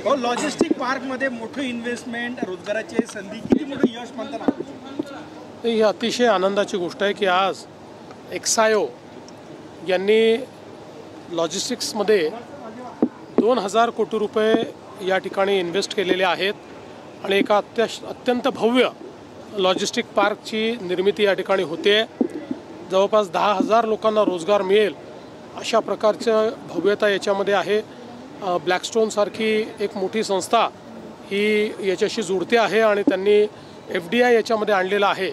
Logistic पार्कमध्ये मोठं investment, रोजगाराची संधी, किती मोठं यश म्हणता? ही अतिशय आनंदाची गोष्ट आहे की आज एक्सायो यांनी लॉजिस्टिक्समध्ये 2000 कोटी रुपये या ठिकाणी इन्व्हेस्ट केलेले आहेत आणि एका अत्यंत भव्य लॉजिस्टिक पार्कची निर्मिती या ठिकाणी होते। जवळपास 10,000 लोकांना रोजगार मिळेल अशा प्रकारचं भव्यता याच्यामध्ये आहे। ब्लॅकस्टोन सारखी एक मोठी संस्था ही याच्याशी जुळते आहे आणि त्यांनी FDI याच्यामध्ये आणलेला आहे।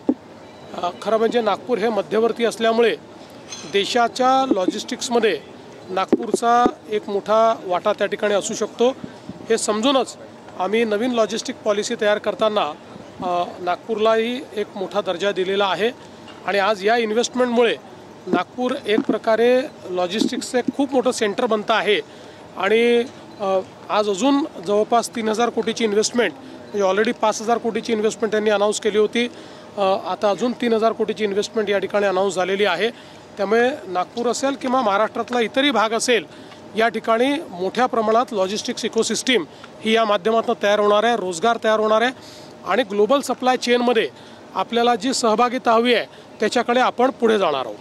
खरं म्हणजे नागपूर हे मध्यवर्ती असल्यामुळे देशाच्या लॉजिस्टिक्समध्ये नागपूरचा एक मोठा वाटा त्या ठिकाणी असू शकतो। हे समजूनच आम्ही नवीन लॉजिस्टिक पॉलिसी तयार करताना नागपूरलाही एक मोठा दर्जा दिलेला आहे आणि आज या इन्व्हेस्टमेंटमुळे नागपूर एक प्रकारे लॉजिस्टिक्सचे खूप मोठं सेंटर बनतं आहे आणि आज अजून जवळपास 3000 कोटीची इन्व्हेस्टमेंट, म्हणजे ऑलरेडी 5000 कोटीची इन्व्हेस्टमेंट त्यांनी अनाऊन्स केली होती, आता अजून 3000 कोटीची इन्व्हेस्टमेंट या ठिकाणी अनाऊन्स झालेली आहे। त्यामुळे नागपूर असेल किंवा महाराष्ट्रातला इतरही भाग असेल, या ठिकाणी मोठ्या प्रमाणात लॉजिस्टिक्स इकोसिस्टीम ही या माध्यमातून तयार होणार आहे, रोजगार तयार होणार आहे आणि ग्लोबल सप्लाय चेनमध्ये आपल्याला जी सहभागिता हवी आहे त्याच्याकडे आपण पुढे जाणार आहोत।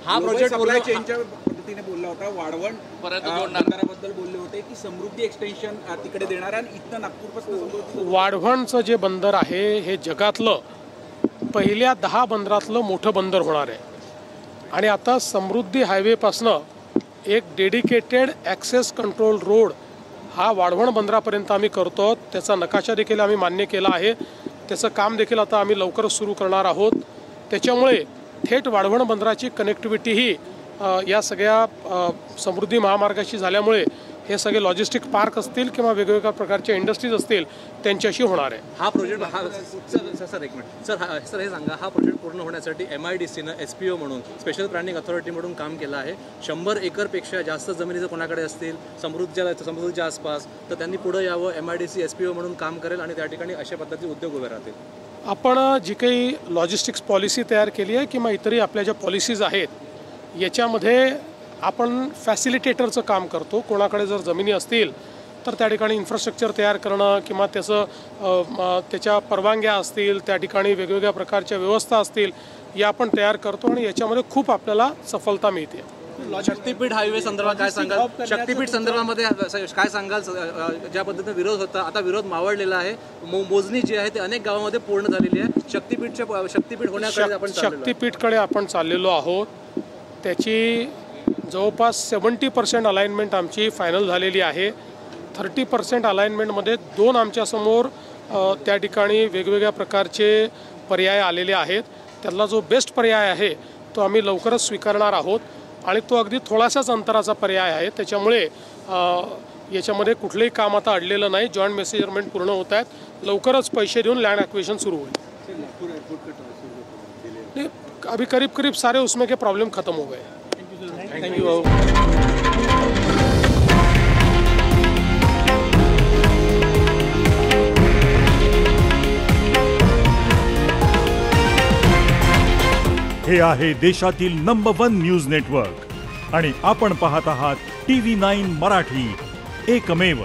हा प्रोजेक्ट सप्लाय चेनच्या पद्धतीने बोलला होता, वाढवण बंदराबद्दल बोलले होते की समृद्धी एक्सटेन्शन तिकडे देणार आणि इथं नागपूरपासून वाढवणचं जे बंदर आहे हे जगातलं पहिल्या 10 बंदरातलं मोठं बंदर होणार आहे आणि आता समृद्धी हायवेपासनं एक डेडिकेटेड ॲक्सेस कंट्रोल रोड हा वाढवण बंदरापर्यंत आम्ही करतो। त्याचा नकाशा देखील आम्ही मान्य केला आहे, त्याचं काम देखील आता आम्ही लवकरच सुरू करणार आहोत। त्याच्यामुळे थेट वाढवण बंदराची कनेक्टिव्हिटीही या सगळ्या समृद्धी महामार्गाशी झाल्यामुळे हे सगळे लॉजिस्टिक पार्क असतील किंवा वेगवेगळ्या प्रकारच्या इंडस्ट्रीज असतील त्यांच्याशी होणार आहे। हा प्रोजेक्ट सर एक मिनिट सर हे सांगा, हा प्रोजेक्ट पूर्ण होण्यासाठी MIDCनं SPO म्हणून स्पेशल प्लॅनिंग अथॉरिटी म्हणून काम केलं आहे। 100 एकरपेक्षा जास्त जमिनी जर कोणाकडे असतील समृद्धीच्या आसपास तर त्यांनी पुढे यावं, MIDC SPO म्हणून काम करेल आणि त्या ठिकाणी अशा पद्धतीचे उद्योग उभे राहतील। आपण जी काही लॉजिस्टिक्स पॉलिसी तयार केली आहे किंवा इतरही आपल्या ज्या पॉलिसीज आहेत याच्यामध्ये आपण फॅसिलिटेटरचं काम करतो। कोणाकडे जर जमिनी असतील तर त्या ठिकाणी इन्फ्रास्ट्रक्चर तयार करणं किंवा त्याच्या परवानग्या असतील, त्या ठिकाणी वेगवेगळ्या प्रकारच्या व्यवस्था असतील, या आपण तयार करतो आणि याच्यामध्ये खूप आपल्याला सफलता मिळते। शक्तीपीठ हायवे संदर्भात काय सांगाल? शक्तीपीठ संदर्भामध्ये काय सांगाल? ज्या पद्धतीने विरोध होता, आता विरोध मावळलेला आहे, मोजणी जी आहे ती अनेक गावांमध्ये पूर्ण झालेली आहे। शक्तीपीठ होण्याकडे आपण शक्तीपीठकडे आपण चाललेलो आहोत। त्याची जवळपास 70% अलाइनमेंट आमची फायनल झालेली आहे। 30% अलाइनमेंटमध्ये 2 आमच्यासमोर त्या ठिकाणी वेगवेगळ्या प्रकारचे पर्याय आलेले आहेत। त्यातला जो बेस्ट पर्याय आहे तो आम्ही लवकरच स्वीकारणार आहोत आणि तो अगदी थोडासाच अंतराचा पर्याय आहे। त्याच्यामुळे याच्यामध्ये कुठलंही काम आता अडलेलं नाही। जॉईंट मेजरमेंट पूर्ण होत आहेत, लवकरच पैसे देऊन लँड ॲक्विजिशन सुरू होईल। अभी करीब सारे उसमें के प्रॉब्लम खत्म हो गए। Thank you. हे आहे देशातील नंबर 1 न्यूज नेटवर्क आणि आपण पाहत आहात TV9 मराठी, एकमेव।